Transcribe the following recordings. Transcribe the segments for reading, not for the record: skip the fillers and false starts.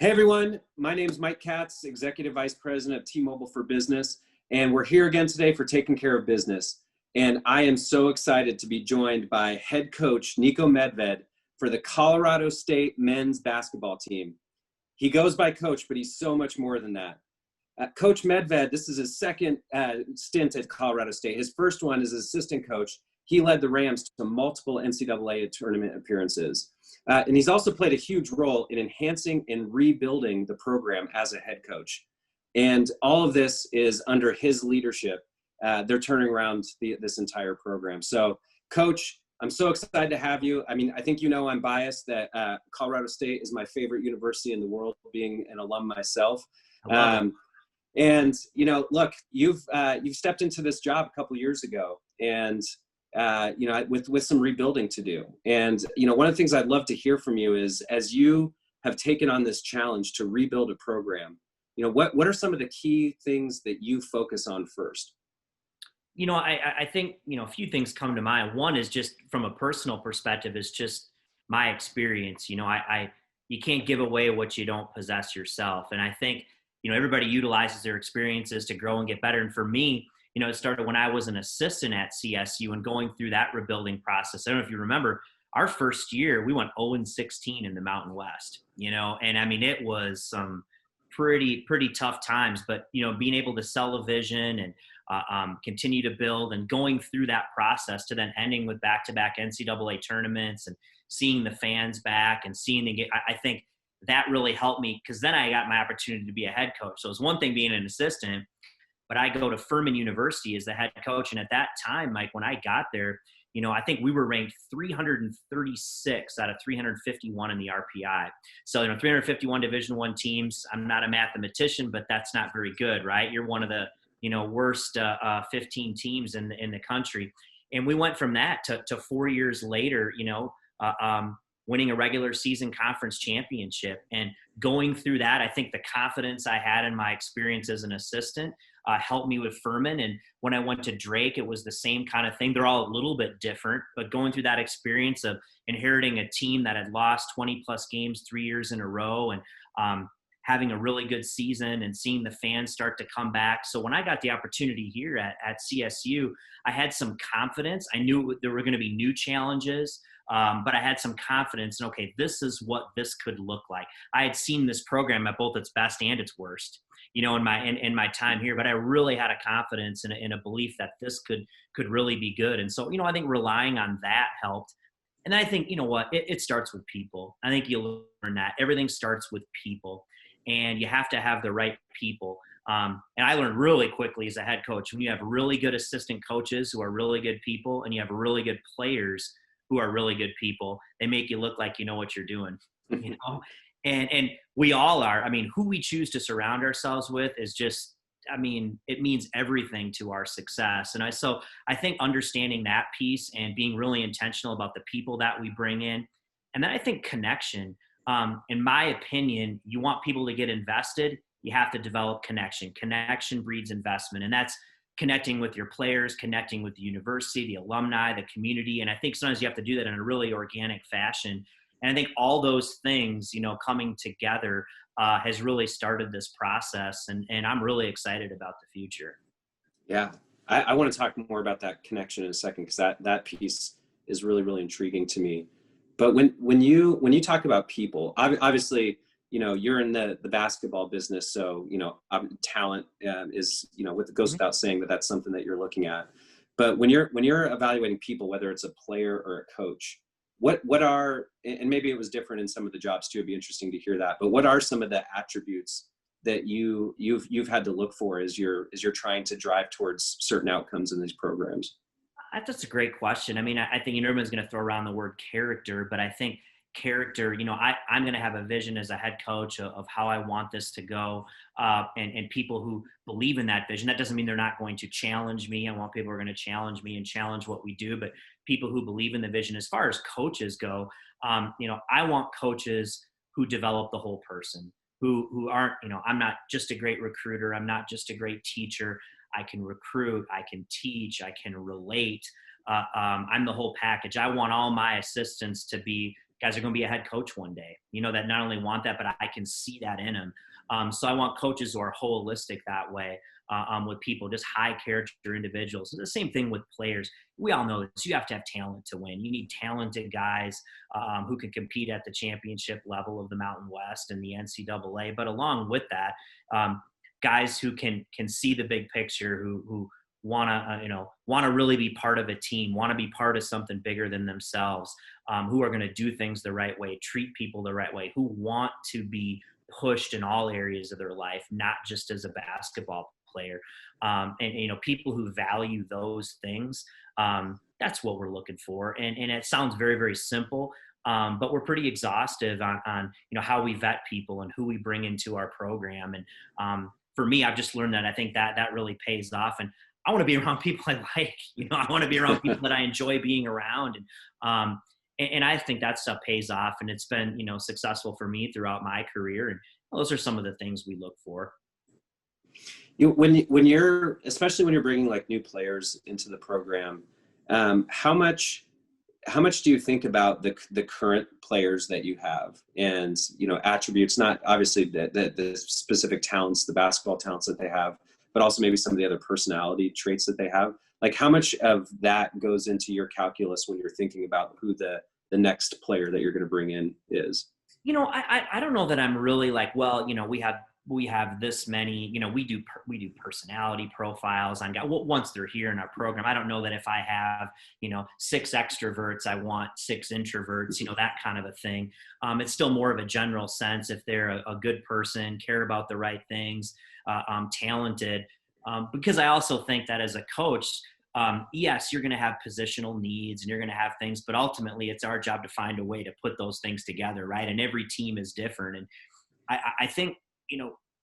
Hey everyone, my name is Mike Katz, Executive Vice President of T-Mobile for Business, and we're here again today for Taking Care of Business. And I am so excited to be joined by head coach Niko Medved for the Colorado State men's basketball team. He goes by coach, but he's so much more than that. Coach Medved, this is his second stint at Colorado State. His first one as assistant coach. He led the Rams to multiple NCAA tournament appearances. And he's also played a huge role in enhancing and rebuilding the program as a head coach. And all of this is under his leadership. They're turning around this entire program. So, Coach, I'm so excited to have you. I mean, I think you know I'm biased that Colorado State is my favorite university in the world, being an alum myself. And you know, look, you've stepped into this job a couple years ago, and you know, with some rebuilding to do. And you know, one of the things I'd love to hear from you is, as you have taken on this challenge to rebuild a program, you know, what are some of the key things that you focus on first? You know, I think, you know, a few things come to mind. One is just from a personal perspective, is just my experience. You know, you can't give away what you don't possess yourself. And I think, you know, everybody utilizes their experiences to grow and get better. And for me, you know, it started when I was an assistant at CSU and going through that rebuilding process. I don't know if you remember, our first year, we went 0-16 in the Mountain West, you know, and I mean, it was some pretty tough times, but, you know, being able to sell a vision and continue to build and going through that process to then ending with back-to-back NCAA tournaments and seeing the fans back and seeing the game, I think that really helped me, because then I got my opportunity to be a head coach. So it's one thing being an assistant, but I go to Furman University as the head coach. And at that time, Mike, when I got there, you know, I think we were ranked 336 out of 351 in the RPI. So, you know, 351 Division I teams. I'm not a mathematician, but that's not very good, right? You're one of the, you know, worst 15 teams in the country. And we went from that to 4 years later, you know, winning a regular season conference championship. And going through that, I think the confidence I had in my experience as an assistant helped me with Furman. And when I went to Drake, it was the same kind of thing. They're all a little bit different, but going through that experience of inheriting a team that had lost 20 plus games 3 years in a row, and having a really good season and seeing the fans start to come back. So when I got the opportunity here at CSU, I had some confidence. I knew there were going to be new challenges, but I had some confidence in, okay, this is what this could look like. I had seen this program at both its best and its worst, you know, in my time here, but I really had a confidence in a belief that this could really be good. And so, you know, I think relying on that helped. And I think, you know what, it starts with people. I think you learn that everything starts with people, and you have to have the right people. And I learned really quickly as a head coach, when you have really good assistant coaches who are really good people, and you have really good players who are really good people, they make you look like you know what you're doing, you know? And we all are. I mean, who we choose to surround ourselves with is just, I mean, it means everything to our success. And so I think understanding that piece and being really intentional about the people that we bring in. And then I think connection, in my opinion, you want people to get invested, you have to develop connection. Connection breeds investment. And that's connecting with your players, connecting with the university, the alumni, the community. And I think sometimes you have to do that in a really organic fashion. And I think all those things, you know, coming together has really started this process. And I'm really excited about the future. Yeah, I want to talk more about that connection in a second, because that piece is really, really intriguing to me. But when you talk about people, obviously, you know, you're in the basketball business, so you know, talent is, you know, it goes without saying that that's something that you're looking at. But when you're evaluating people, whether it's a player or a coach, what are, and maybe it was different in some of the jobs too, it'd be interesting to hear that, but what are some of the attributes that you've had to look for as you're trying to drive towards certain outcomes in these programs? That's a great question. I mean, I think everyone's going to throw around the word character, but I think character, you know, I'm going to have a vision as a head coach of how I want this to go, and people who believe in that vision. That doesn't mean they're not going to challenge me. I want people who are going to challenge me and challenge what we do, but people who believe in the vision. As far as coaches go, you know, I want coaches who develop the whole person, who aren't, you know, I'm not just a great recruiter. I'm not just a great teacher. I can recruit, I can teach, I can relate. I'm the whole package. I want all my assistants to be guys are going to be a head coach one day, that not only want that, but I can see that in them. So I want coaches who are holistic that way, with people, just high character individuals. The same thing with players. We all know this. You have to have talent to win. You need talented guys who can compete at the championship level of the Mountain West and the NCAA. But along with that, guys who can see the big picture, who want to really be part of a team, want to be part of something bigger than themselves, who are going to do things the right way, treat people the right way, who want to be pushed in all areas of their life, not just as a basketball player. And people who value those things, that's what we're looking for. And it sounds very, very simple, but we're pretty exhaustive on how we vet people and who we bring into our program. And for me, I've just learned that I think that really pays off. And I want to be around people I like. I want to be around people that I enjoy being around. And I think that stuff pays off, and it's been, successful for me throughout my career. And those are some of the things we look for. When you're, especially when you're bringing like new players into the program, how much do you think about the current players that you have, and attributes, not obviously the specific talents, the basketball talents that they have, but also maybe some of the other personality traits that they have? Like, how much of that goes into your calculus when you're thinking about who the next player that you're going to bring in is? I don't know that I'm really like, well, we have this many, we do personality profiles on guys. Well, once they're here in our program, I don't know that if I have, 6 extroverts, I want 6 introverts, that kind of a thing. It's still more of a general sense. If they're a good person, care about the right things, talented, because I also think that as a coach, yes, you're going to have positional needs and you're going to have things, but ultimately it's our job to find a way to put those things together. Right. And every team is different. And I think,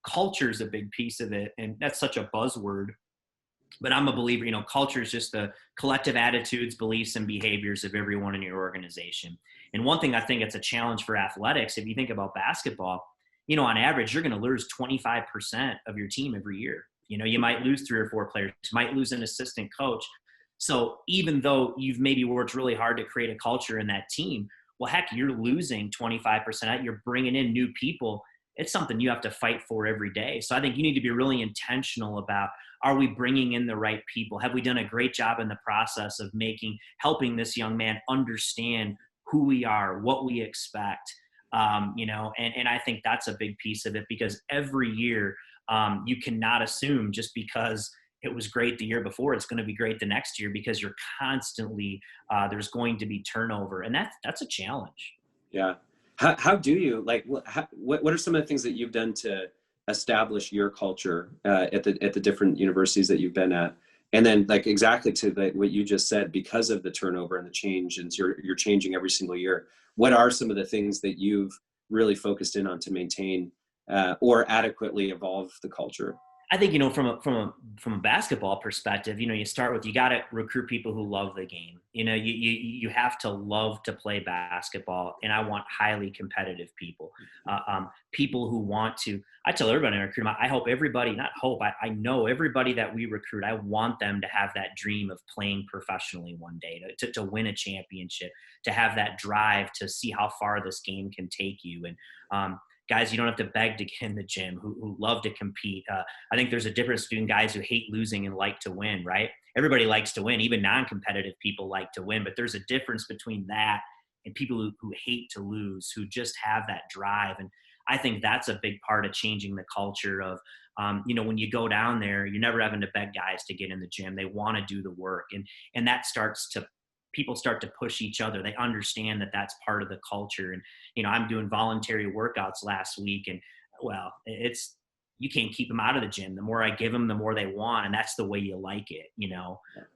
culture is a big piece of it. And that's such a buzzword, but I'm a believer, culture is just the collective attitudes, beliefs, and behaviors of everyone in your organization. And one thing I think it's a challenge for athletics, if you think about basketball, on average, you're going to lose 25% of your team every year. You might lose 3 or 4 players, you might lose an assistant coach. So even though you've maybe worked really hard to create a culture in that team, well, heck, you're losing 25%. You're bringing in new people. It's something you have to fight for every day. So I think you need to be really intentional about, are we bringing in the right people? Have we done a great job in the process of helping this young man understand who we are, what we expect? And I think that's a big piece of it, because every year you cannot assume just because it was great the year before, it's going to be great the next year, because you're constantly, there's going to be turnover, and that's a challenge. Yeah. How do you, like, what are some of the things that you've done to establish your culture at the different universities that you've been at? And then, like, exactly to what you just said, because of the turnover and the change, and you're changing every single year, what are some of the things that you've really focused in on to maintain or adequately evolve the culture? I think, from a basketball perspective, you start with, you got to recruit people who love the game. You have to love to play basketball, and I want highly competitive people, people who want to. I tell everybody I recruit, I hope everybody, not hope, I know everybody that we recruit, I want them to have that dream of playing professionally one day, to win a championship, to have that drive to see how far this game can take you. And guys, you don't have to beg to get in the gym, who love to compete. I think there's a difference between guys who hate losing and like to win, right? Everybody likes to win. Even non-competitive people like to win. But there's a difference between that and people who hate to lose, who just have that drive. And I think that's a big part of changing the culture of, when you go down there, you're never having to beg guys to get in the gym. They want to do the work. And that people start to push each other. They understand that that's part of the culture. And, I'm doing voluntary workouts last week, and well, you can't keep them out of the gym. The more I give them, the more they want. And that's the way you like it,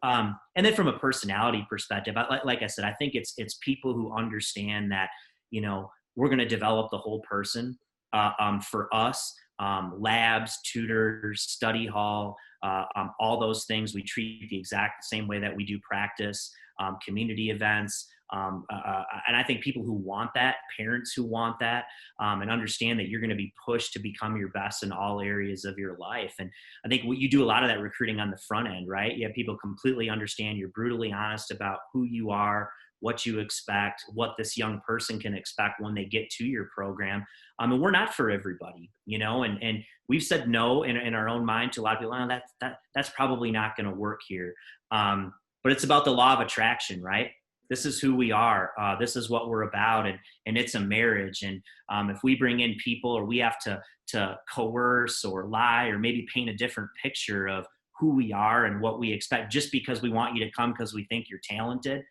And then from a personality perspective, like I said, I think it's people who understand that, we're going to develop the whole person. For us, labs, tutors, study hall, all those things, we treat the exact same way that we do practice, community events. And I think people who want that, parents who want that, and understand that you're going to be pushed to become your best in all areas of your life. And I think you do a lot of that recruiting on the front end, right? You have people completely understand, you're brutally honest about who you are, what you expect, what this young person can expect when they get to your program. And we're not for everybody, and we've said no in our own mind to a lot of people. Oh, that's probably not going to work here. But it's about the law of attraction, right? This is who we are. This is what we're about. And it's a marriage. And if we bring in people, or we have to coerce or lie or maybe paint a different picture of who we are and what we expect just because we want you to come because we think you're talented,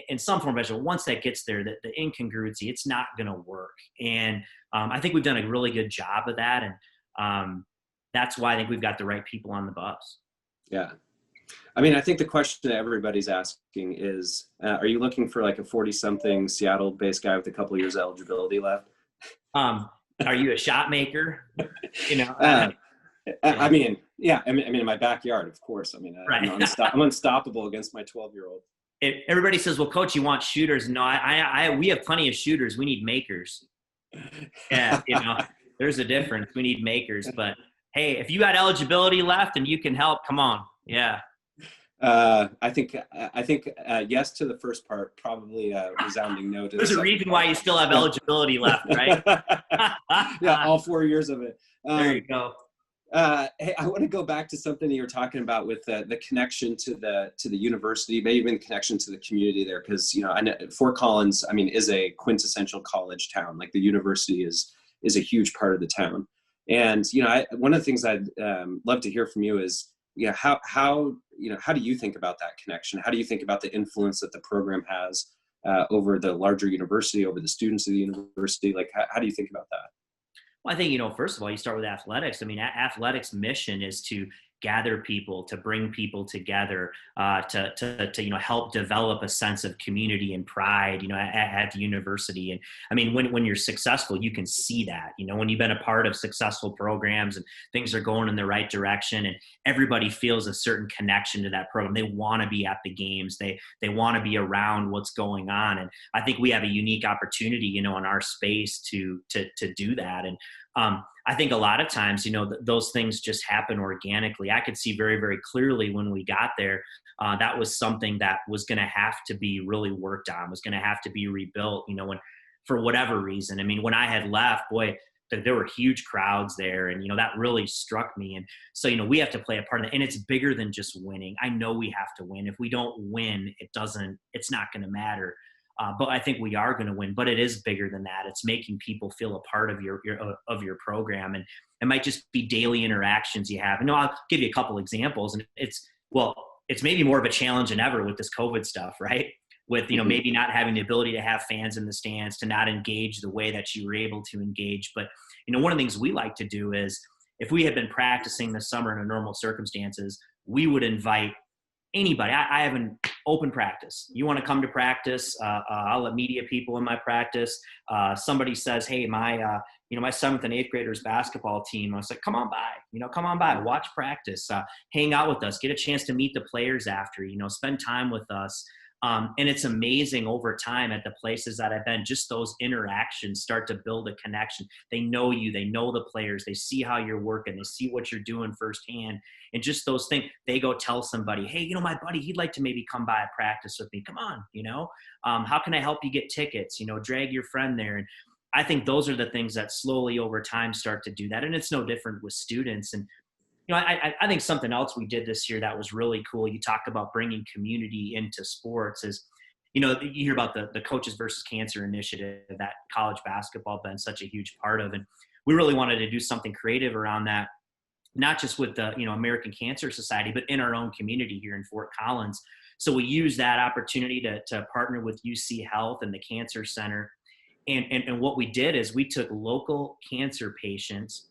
in some form or fashion, once that gets there, the incongruency, it's not going to work. And I think we've done a really good job of that. And that's why I think we've got the right people on the bus. Yeah. I mean, I think the question that everybody's asking is, are you looking for like a 40-something Seattle-based guy with a couple of years of eligibility left? Are you a shot maker? I mean, yeah. I mean, in my backyard, of course. I mean, right. I'm unstoppable against my 12-year-old. Everybody says, well, coach, you want shooters. No, we have plenty of shooters. We need makers. Yeah. There's a difference. We need makers, but hey, if you got eligibility left and you can help, come on. Yeah. I think yes to the first part, probably a resounding no to There's a reason why you still have eligibility left, right? Yeah, all 4 years of it. There you go. Hey, I want to go back to something that you were talking about with the connection to the university, maybe even the connection to the community there, because I know Fort Collins, I mean, is a quintessential college town. Like the university is a huge part of the town, and one of the things I'd love to hear from you is how do you think about that connection? How do you think about the influence that the program has over the larger university, over the students of the university? Like, how do you think about that? Well, I think, first of all, you start with athletics. I mean, athletics' mission is to gather people, to bring people together, to help develop a sense of community and pride, at the university. And I mean, when you're successful, you can see that, when you've been a part of successful programs and things are going in the right direction and everybody feels a certain connection to that program. They want to be at the games. They want to be around what's going on. And I think we have a unique opportunity, in our space to do that. And I think a lot of times, those things just happen organically. I could see very, very clearly when we got there, that was something that was going to have to be really worked on, was going to have to be rebuilt, when, for whatever reason. I mean, when I had left, boy, there were huge crowds there, and, that really struck me. And so, we have to play a part of it, and it's bigger than just winning. I know we have to win. If we don't win, it's not going to matter. But I think we are going to win, but it is bigger than that. It's making people feel a part of your program. And it might just be daily interactions you have. And I'll give you a couple examples, and it's maybe more of a challenge than ever with this COVID stuff, right? With, maybe not having the ability to have fans in the stands, to not engage the way that you were able to engage. But, one of the things we like to do is, if we had been practicing this summer in normal circumstances, we would invite anybody. I have an open practice. You want to come to practice? I'll let media people in my practice. Somebody says, hey, my 7th and 8th graders basketball team. I was like, come on by, watch practice, hang out with us, get a chance to meet the players after, spend time with us. And it's amazing over time at the places that I've been, just those interactions start to build a connection. They know you, they know the players, they see how you're working, they see what you're doing firsthand. And just those things, they go tell somebody, hey, my buddy, he'd like to maybe come by a practice with me. Come on, how can I help you get tickets? Drag your friend there. And I think those are the things that slowly over time start to do that. And it's no different with students. And I think something else we did this year that was really cool, you talk about bringing community into sports, is, you hear about the Coaches versus Cancer initiative that college basketball been such a huge part of. And we really wanted to do something creative around that, not just with the, American Cancer Society, but in our own community here in Fort Collins. So we used that opportunity to partner with UC Health and the Cancer Center. And what we did is we took local cancer patients.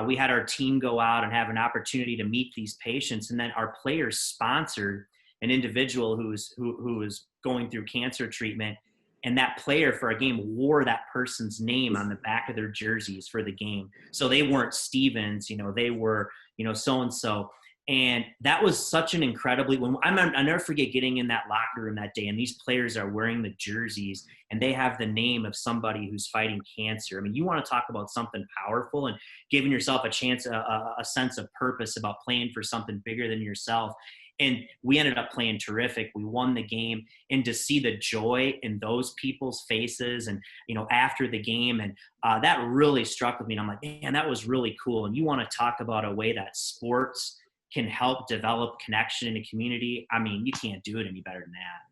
We had our team go out and have an opportunity to meet these patients. And then our players sponsored an individual who was going through cancer treatment. And that player for a game wore that person's name on the back of their jerseys for the game. So they weren't Stevens, they were, so-and-so. And that was such an incredibly, I'll never forget getting in that locker room that day, and these players are wearing the jerseys and they have the name of somebody who's fighting cancer. I mean, you want to talk about something powerful and giving yourself a chance, a sense of purpose about playing for something bigger than yourself. And we ended up playing terrific. We won the game, and to see the joy in those people's faces and, after the game, and that really struck with me. And I'm like, man, that was really cool. And you want to talk about a way that sports can help develop connection in a community. I mean, you can't do it any better than that.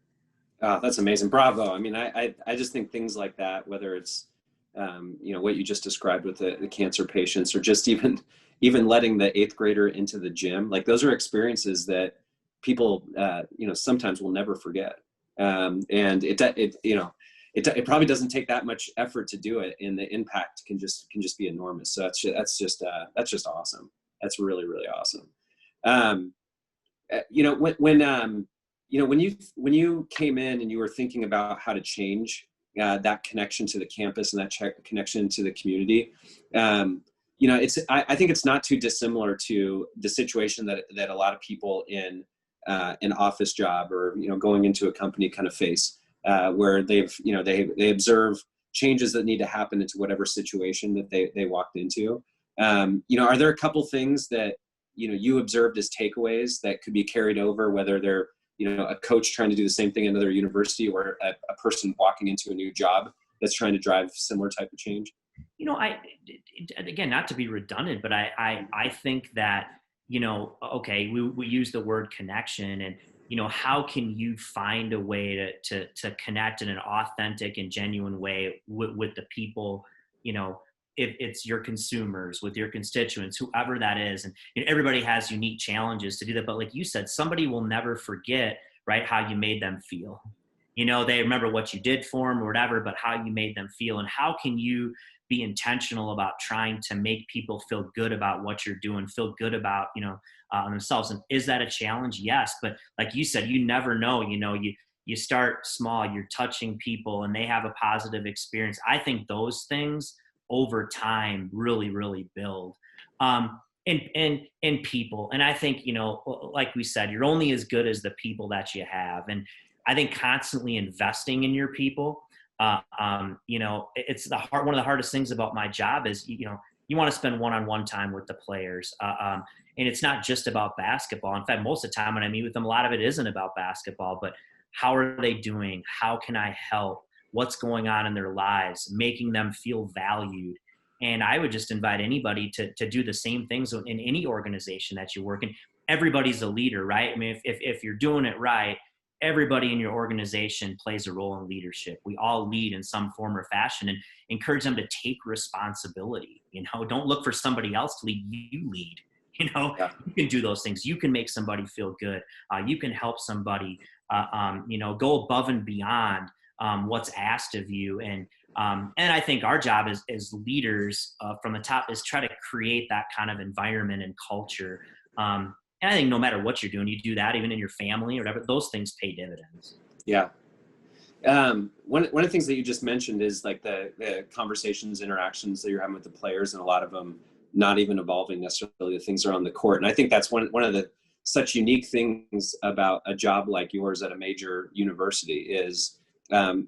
Oh, that's amazing. Bravo. I mean, I just think things like that, whether it's, what you just described with the cancer patients, or just even letting the 8th grader into the gym, like those are experiences that people, sometimes will never forget. And it probably doesn't take that much effort to do it, and the impact can just be enormous. So that's just awesome. That's really, really awesome. When you came in and you were thinking about how to change that connection to the campus and that connection to the community, I think it's not too dissimilar to the situation that a lot of people in an office job or going into a company kind of face, where they observe changes that need to happen into whatever situation that they walked into. Are there a couple things that you observed as takeaways that could be carried over, whether they're a coach trying to do the same thing at another university, or a person walking into a new job that's trying to drive similar type of change? Again, not to be redundant, but I think that, okay, we use the word connection, and, how can you find a way to connect in an authentic and genuine way with the people, if it's your consumers, with your constituents, whoever that is. And everybody has unique challenges to do that. But like you said, somebody will never forget, right, how you made them feel. They remember what you did for them or whatever, but how you made them feel. And how can you be intentional about trying to make people feel good about what you're doing, feel good about, themselves. And is that a challenge? Yes. But like you said, you never know, you start small, you're touching people and they have a positive experience. I think those things over time really, really build. And people. And I think, like we said, you're only as good as the people that you have. And I think constantly investing in your people, it's one of the hardest things about my job is, you want to spend one-on-one time with the players. And it's not just about basketball. In fact, most of the time when I meet with them, a lot of it isn't about basketball, but how are they doing? How can I help? What's going on in their lives, making them feel valued. And I would just invite anybody to do the same things in any organization that you work in. Everybody's a leader, right? I mean, if you're doing it right, everybody in your organization plays a role in leadership. We all lead in some form or fashion, and encourage them to take responsibility. Don't look for somebody else to lead. You lead. Yeah. You can do those things. You can make somebody feel good. You can help somebody, go above and beyond what's asked of you. And I think our job as leaders from the top is try to create that kind of environment and culture. And I think no matter what you're doing, you do that even in your family or whatever, those things pay dividends. Yeah. One of the things that you just mentioned is like the conversations, interactions that you're having with the players, and a lot of them not even involving necessarily the things around the court. And I think that's one of the such unique things about a job like yours at a major university is, the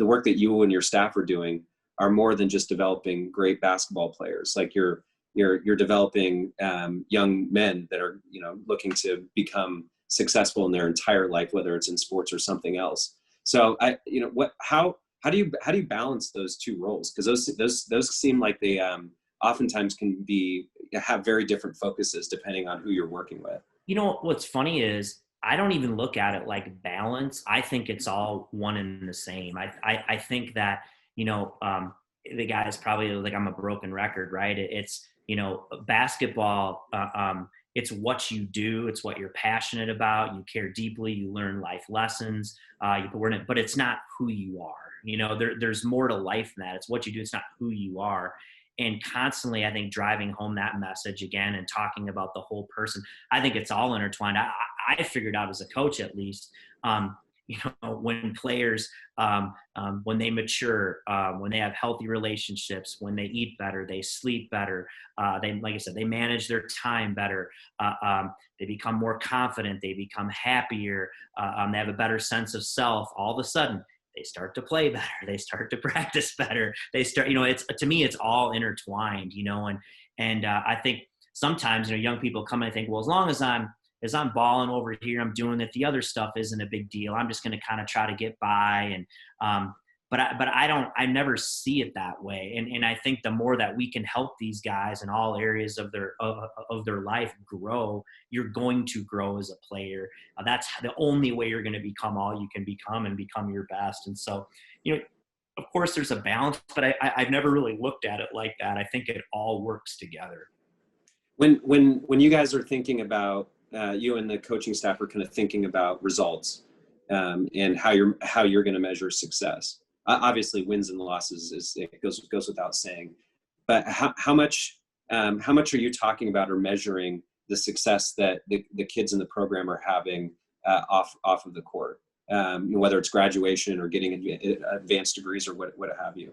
work that you and your staff are doing are more than just developing great basketball players. Like you're developing young men that are, looking to become successful in their entire life, whether it's in sports or something else. So how do you balance those two roles? Because those seem like they oftentimes can have very different focuses depending on who you're working with. What's funny is I don't even look at it like balance. I think it's all one and the same. I think that, the guy is probably like, I'm a broken record, right? It's, basketball, it's what you do. It's what you're passionate about. You care deeply. You learn life lessons. But it's not who you are. There's more to life than that. It's what you do. It's not who you are. And constantly, I think, driving home that message again and talking about the whole person. I think it's all intertwined. I figured out as a coach, at least, when players, when they mature, when they have healthy relationships, when they eat better, they sleep better, like I said, they manage their time better, they become more confident, they become happier, they have a better sense of self. All of a sudden, they start to play better, they start to practice better, they start, to me, it's all intertwined, and I think sometimes, young people come and think, well, as long as I'm is I'm balling over here, I'm doing it. The other stuff isn't a big deal. I'm just going to kind of try to get by. And, but I never see it that way. And I think the more that we can help these guys in all areas of their life grow, you're going to grow as a player. That's the only way you're going to become all you can become and become your best. And so, of course there's a balance, but I've never really looked at it like that. I think it all works together. When you guys are thinking about, you and the coaching staff are kind of thinking about results, and how you're going to measure success. Obviously, wins and losses it goes without saying, but how much are you talking about or measuring the success that the kids in the program are having off of the court, whether it's graduation or getting advanced degrees or what have you?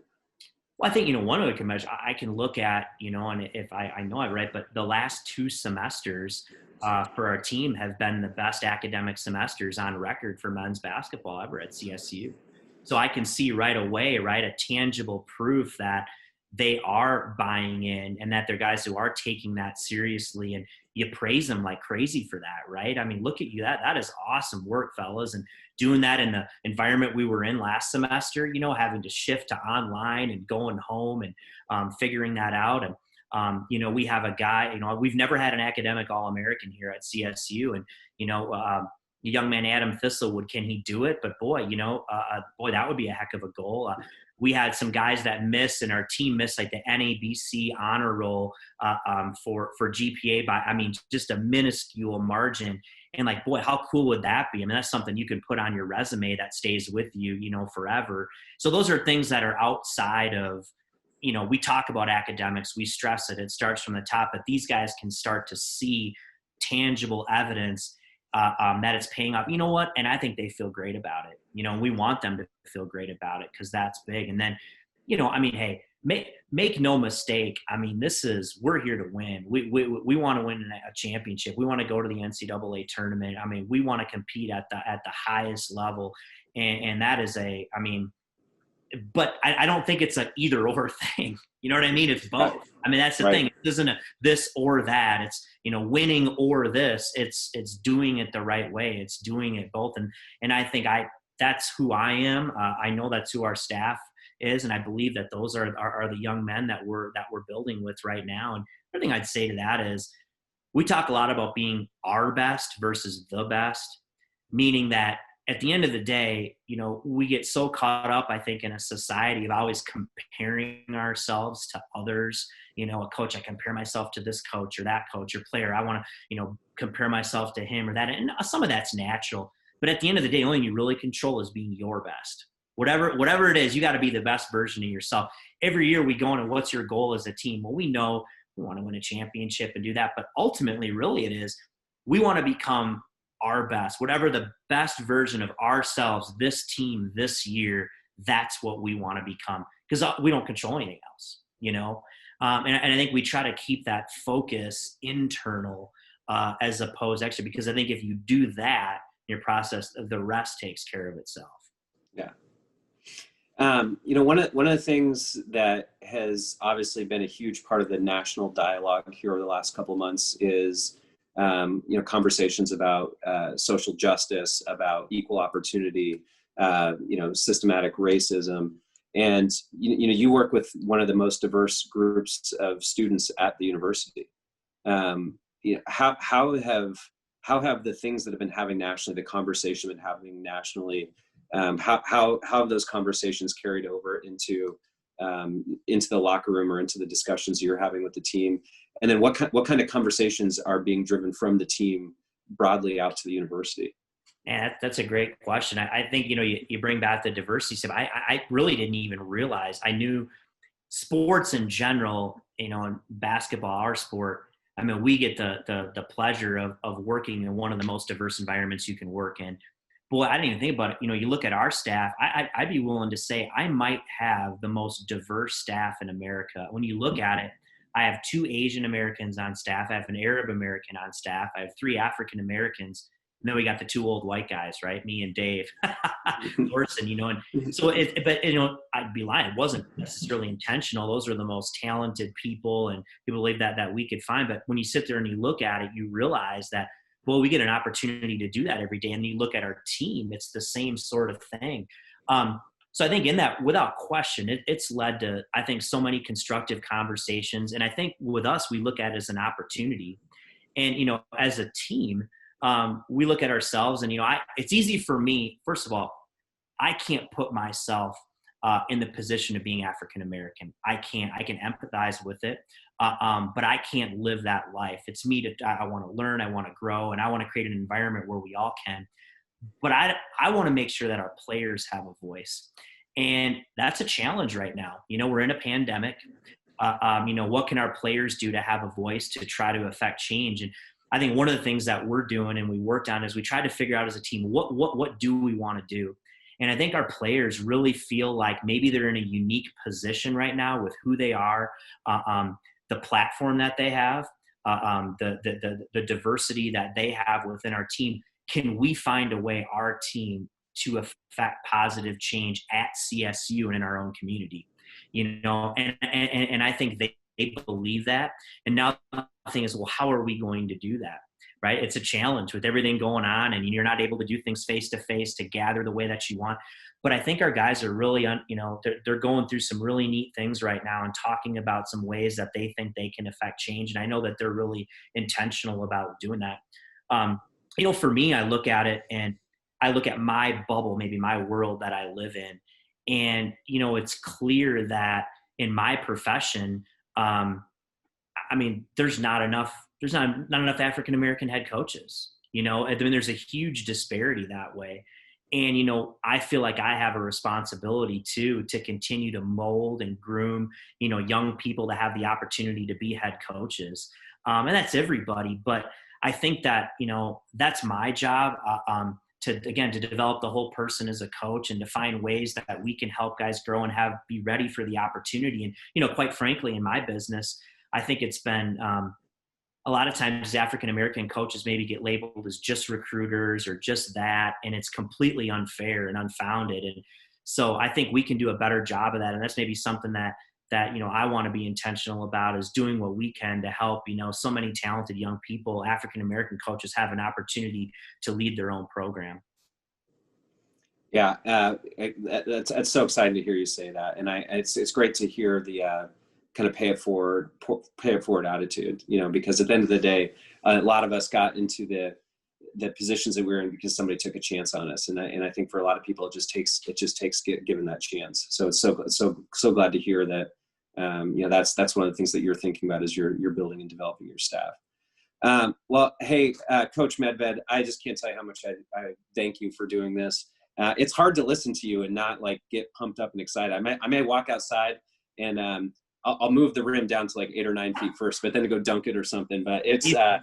Well, I think, one of the measure I can look at, and if I know it right, but the last 2 semesters for our team have been the best academic semesters on record for men's basketball ever at CSU. So I can see right away, a tangible proof that they are buying in and that they're guys who are taking that seriously, and you praise them like crazy for that, right? I mean, look at you. That is awesome work, fellas. And doing that in the environment we were in last semester, having to shift to online and going home and figuring that out. And, we have a guy, we've never had an academic All-American here at CSU. And, the young man, Adam Thistlewood, can he do it? But boy, that would be a heck of a goal. We had some guys that missed, and our team missed like the NABC honor roll for GPA by, just a minuscule margin. And like, boy, how cool would that be? That's something you can put on your resume that stays with you, forever. So those are things that are outside of, we talk about academics, we stress it starts from the top, but these guys can start to see tangible evidence that it's paying off. You know what? And I think they feel great about it. We want them to feel great about it because that's big. And then, hey, make no mistake. We're here to win. We want to win a championship. We want to go to the NCAA tournament. We want to compete at the highest level. And that is but I don't think it's an either or thing. You know what I mean? It's both. That's the thing. It isn't a this or that. It's, winning or this. It's doing it the right way. It's doing it both. And I think that's who I am. I know that's who our staff is. And I believe that those are the young men that we're building with right now. And the thing I'd say to that is we talk a lot about being our best versus the best, meaning that at the end of the day, we get so caught up, I think, in a society of always comparing ourselves to others. A coach, I compare myself to this coach or that coach or player. I want to, compare myself to him or that. And some of that's natural. But at the end of the day, the only thing you really control is being your best. Whatever it is, you got to be the best version of yourself. Every year we go into what's your goal as a team? Well, we know we want to win a championship and do that. But ultimately, really it is, we want to become our best, whatever the best version of ourselves, this team, this year, that's what we want to become, because we don't control anything else, and I think we try to keep that focus internal as opposed to, because I think if you do that, your process, the rest takes care of itself. Yeah. One of the things that has obviously been a huge part of the national dialogue here over the last couple of months is conversations about social justice, about equal opportunity, systematic racism. And, you work with one of the most diverse groups of students at the university. How have the things that have been having nationally, the conversation been happening nationally, how have those conversations carried over into the locker room or into the discussions you're having with the team? And then what kind of conversations are being driven from the team broadly out to the university? Yeah, that's a great question. I think, you bring back the diversity stuff. I really didn't even realize. I knew sports in general, and basketball, our sport, we get the pleasure of working in one of the most diverse environments you can work in. Boy, I didn't even think about it. You look at our staff, I'd be willing to say I might have the most diverse staff in America. When you look at it, I have 2 Asian Americans on staff. I have an Arab American on staff. I have 3 African Americans. And then we got the 2 old white guys, right? Me and Dave Thorson, and so I'd be lying. It wasn't necessarily intentional. Those are the most talented people and people believe that we could find. But when you sit there and you look at it, you realize that, Well, we get an opportunity to do that every day. And you look at our team, it's the same sort of thing. So I think in that, without question, it's led to, I think, so many constructive conversations. And I think with us, we look at it as an opportunity. And, as a team, we look at ourselves and, it's easy for me, first of all, I can't put myself in the position of being African-American. I can empathize with it, but I can't live that life. It's me I want to learn, I want to grow, and I want to create an environment where we all can. But I want to make sure that our players have a voice. And that's a challenge right now. We're in a pandemic. What can our players do to have a voice to try to affect change? And I think one of the things that we're doing and we worked on is we tried to figure out as a team, what do we want to do? And I think our players really feel like maybe they're in a unique position right now with who they are, the platform that they have, the diversity that they have within our team. Can we find a way, our team, to affect positive change at CSU and in our own community? And I think they believe that. And now the thing is, well, how are we going to do that? Right? It's a challenge with everything going on, and you're not able to do things face to face to gather the way that you want. But I think our guys are really, they're going through some really neat things right now and talking about some ways that they think they can affect change. And I know that they're really intentional about doing that. For me, I look at it and I look at my bubble, maybe my world that I live in. And, it's clear that in my profession, there's not enough African-American head coaches, there's a huge disparity that way. And, I feel like I have a responsibility to continue to mold and groom, young people to have the opportunity to be head coaches. And that's everybody. But I think that, that's my job, to develop the whole person as a coach and to find ways that we can help guys grow and be ready for the opportunity. And, quite frankly, in my business, I think it's been, a lot of times African-American coaches maybe get labeled as just recruiters or just that, and it's completely unfair and unfounded. And so I think we can do a better job of that. And that's maybe something that I want to be intentional about, is doing what we can to help, so many talented young people, African-American coaches, have an opportunity to lead their own program. Yeah. That's so exciting to hear you say that. And it's great to hear the, kind of pay it forward attitude, because at the end of the day, a lot of us got into the positions that we're in because somebody took a chance on us. And I think for a lot of people, it just takes given that chance. So it's so glad to hear that, that's one of the things that you're thinking about as you're building and developing your staff. Well, hey, Coach Medved, I just can't tell you how much I thank you for doing this. It's hard to listen to you and not get pumped up and excited. I may walk outside and, I'll move the rim down to 8 or 9 feet first, but then to go dunk it or something. But it's so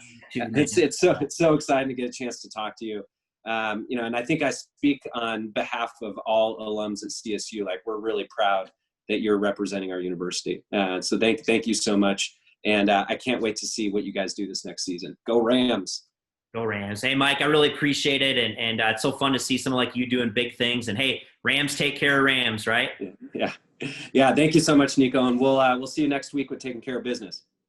exciting to get a chance to talk to you. And I think I speak on behalf of all alums at CSU. We're really proud that you're representing our university. So thank you so much. And I can't wait to see what you guys do this next season. Go Rams. Go Rams. Hey, Mike, I really appreciate it. And it's so fun to see someone like you doing big things. And hey, Rams take care of Rams, right? Yeah. Thank you so much, Nico. And we'll see you next week with Taking Care of Business.